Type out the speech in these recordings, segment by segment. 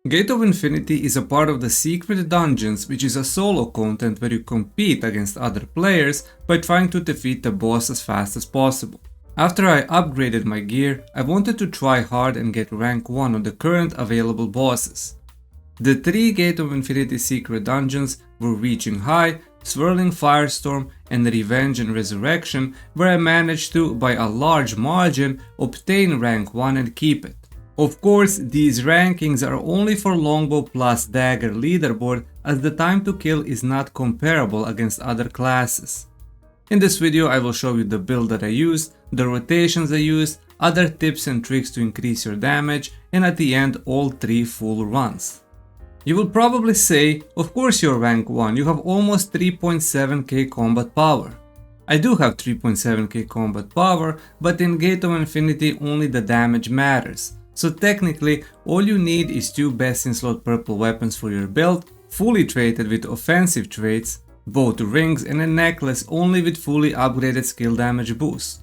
Gate of Infinity is a part of the Secret Dungeons, which is a solo content where you compete against other players by trying to defeat the boss as fast as possible. After I upgraded my gear, I wanted to try hard and get rank 1 on the current available bosses. The 3 Gate of Infinity secret dungeons were Reaching High, Swirling Firestorm, and Revenge and Resurrection, where I managed to, by a large margin, obtain rank 1 and keep it. Of course, these rankings are only for Longbow plus Dagger leaderboard, as the time to kill is not comparable against other classes. In this video I will show you the build that I used, the rotations I used, other tips and tricks to increase your damage, and at the end all 3 full runs. You will probably say, of course you're rank 1, you have almost 3.7k combat power. I do have 3.7k combat power, but in Gate of Infinity only the damage matters. So technically, all you need is 2 best in slot purple weapons for your build, fully traded with offensive traits, both rings and a necklace only with fully upgraded skill damage boost.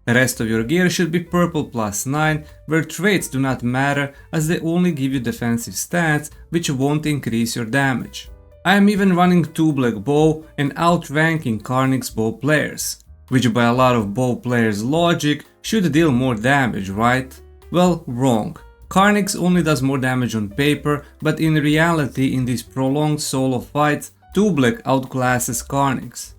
The rest of your gear should be purple plus 9, where traits do not matter as they only give you defensive stats which won't increase your damage. I am even running 2 black bow and outranking Karnix bow players, which by a lot of bow players' logic should deal more damage, right? Well, wrong. Karnix only does more damage on paper, but in reality in these prolonged solo fights, 2 black outclasses Karnix.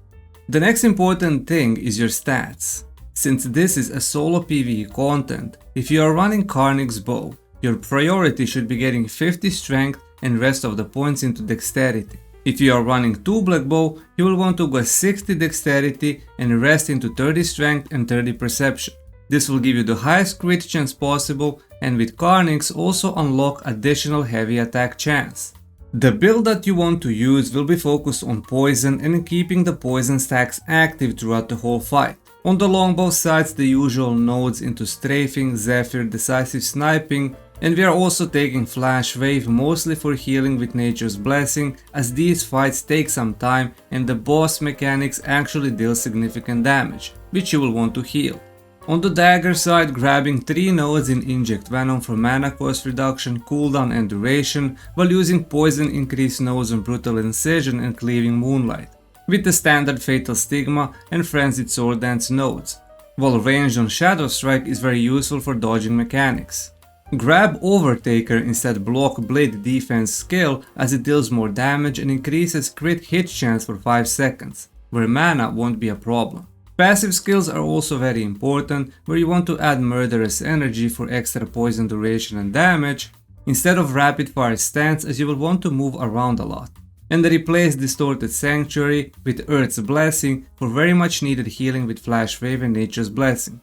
The next important thing is your stats. Since this is a solo PvE content, if you are running Karnix bow, your priority should be getting 50 strength and rest of the points into dexterity. If you are running 2 black bow, you will want to go 60 dexterity and rest into 30 strength and 30 perception. This will give you the highest crit chance possible, and with Karnix also unlock additional heavy attack chance. The build that you want to use will be focused on poison and keeping the poison stacks active throughout the whole fight. On the longbow sides, the usual nodes into strafing, zephyr, decisive sniping, and we are also taking flash wave mostly for healing with nature's blessing, as these fights take some time and the boss mechanics actually deal significant damage, which you will want to heal. On the dagger side, grabbing 3 nodes in inject venom for mana cost reduction, cooldown and duration, while using poison increased nodes on brutal incision and cleaving moonlight, with the standard fatal stigma and frenzied sword dance nodes, while ranged on shadow strike is very useful for dodging mechanics. Grab overtaker instead block blade defense skill, as it deals more damage and increases crit hit chance for 5 seconds, where mana won't be a problem. Passive skills are also very important, where you want to add murderous energy for extra poison duration and damage, instead of rapid fire stance, as you will want to move around a lot. And replace distorted sanctuary with Earth's blessing for very much needed healing with flash wave and nature's blessing.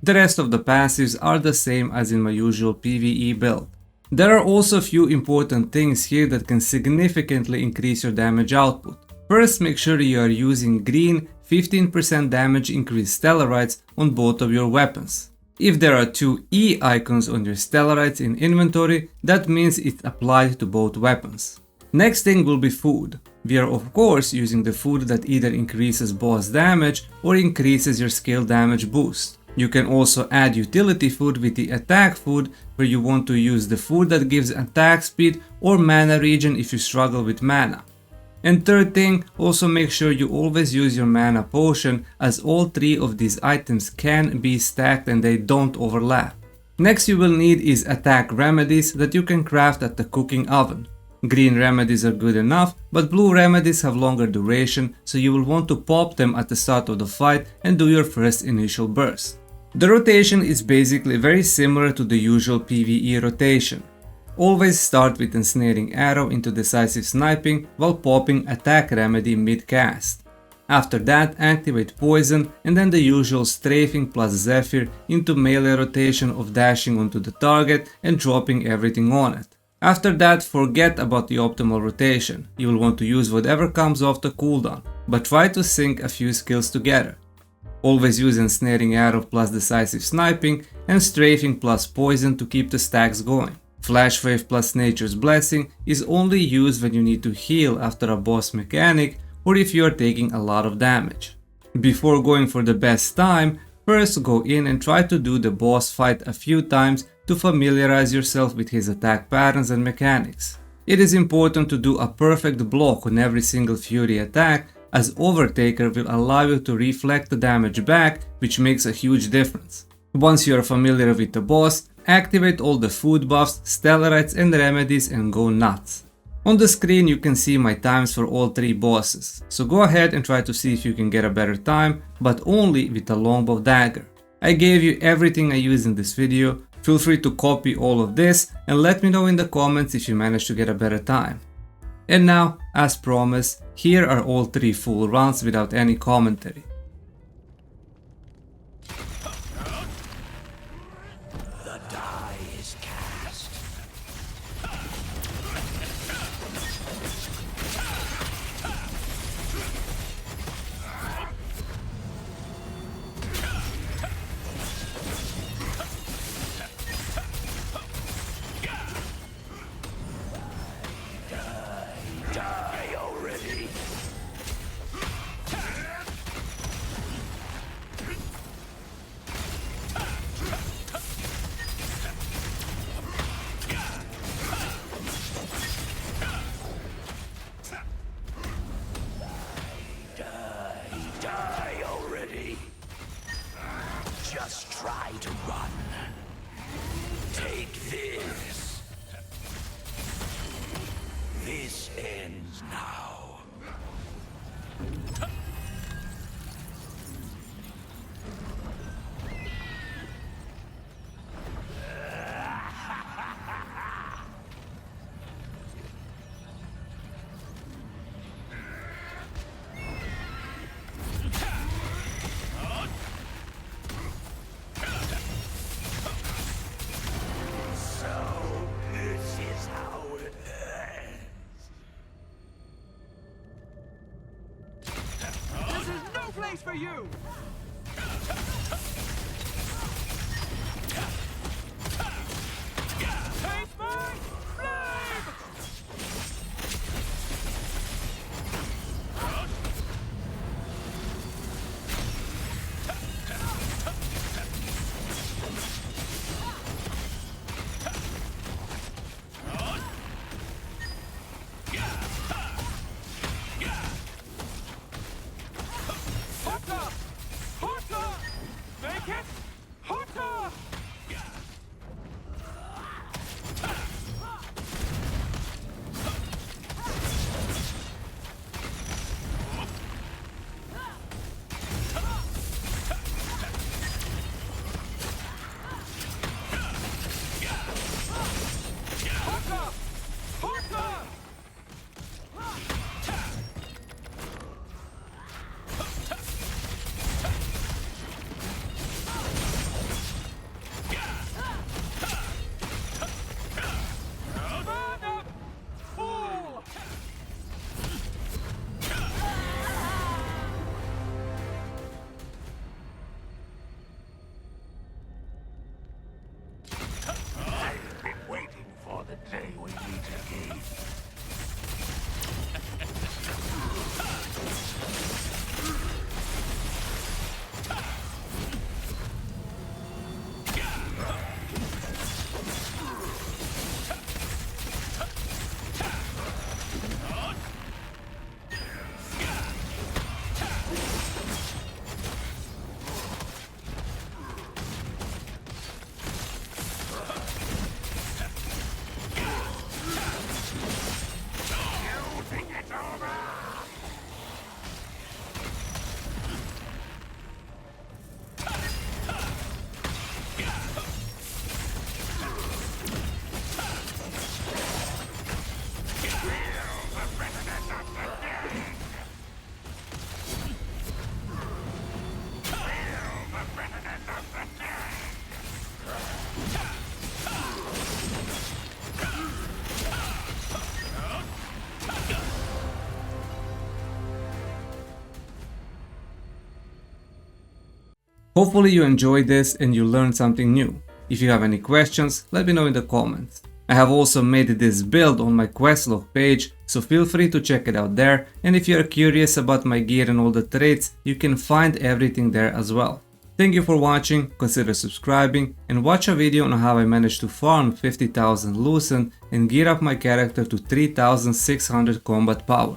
The rest of the passives are the same as in my usual PvE build. There are also a few important things here that can significantly increase your damage output. First, make sure you are using green 15% damage increase stellarites on both of your weapons. If there are 2 E icons on your stellarites in inventory, that means it's applied to both weapons. Next thing will be food. We are of course using the food that either increases boss damage or increases your skill damage boost. You can also add utility food with the attack food, where you want to use the food that gives attack speed or mana regen if you struggle with mana. And third thing, also make sure you always use your mana potion, as all 3 of these items can be stacked and they don't overlap. Next you will need is attack remedies that you can craft at the cooking oven. Green remedies are good enough, but blue remedies have longer duration, so you will want to pop them at the start of the fight and do your first initial burst. The rotation is basically very similar to the usual PvE rotation. Always start with ensnaring arrow into decisive sniping while popping attack remedy mid-cast. After that, activate poison and then the usual strafing plus zephyr into melee rotation of dashing onto the target and dropping everything on it. After that, forget about the optimal rotation. You will want to use whatever comes off the cooldown, but try to sync a few skills together. Always use ensnaring arrow plus decisive sniping and strafing plus poison to keep the stacks going. Flash wave plus nature's blessing is only used when you need to heal after a boss mechanic or if you are taking a lot of damage. Before going for the best time, first go in and try to do the boss fight a few times to familiarize yourself with his attack patterns and mechanics. It is important to do a perfect block on every single Fury attack, as Overtaker will allow you to reflect the damage back, which makes a huge difference. Once you are familiar with the boss, activate all the food buffs, stellarites and remedies and go nuts. On the screen you can see my times for all 3 bosses, so go ahead and try to see if you can get a better time, but only with the Longbow Dagger. I gave you everything I used in this video, feel free to copy all of this and let me know in the comments if you managed to get a better time. And now, as promised, here are all 3 full runs without any commentary. The die is cast. Die already. Die already. Just try to run. Take this. This ends now. So, this is how it ends. This is no place for you! Taste my flame! Hotter! Hotter! Make it hotter! Hotter! Hotter! Burn up! Fool! I've been waiting for the day we meet again. You think it's over? Hopefully you enjoyed this and you learned something new. If you have any questions, let me know in the comments. I have also made this build on my quest log page, so feel free to check it out there, and if you are curious about my gear and all the traits, you can find everything there as well. Thank you for watching, consider subscribing, and watch a video on how I managed to farm 50,000 Lucent and gear up my character to 3,600 combat power.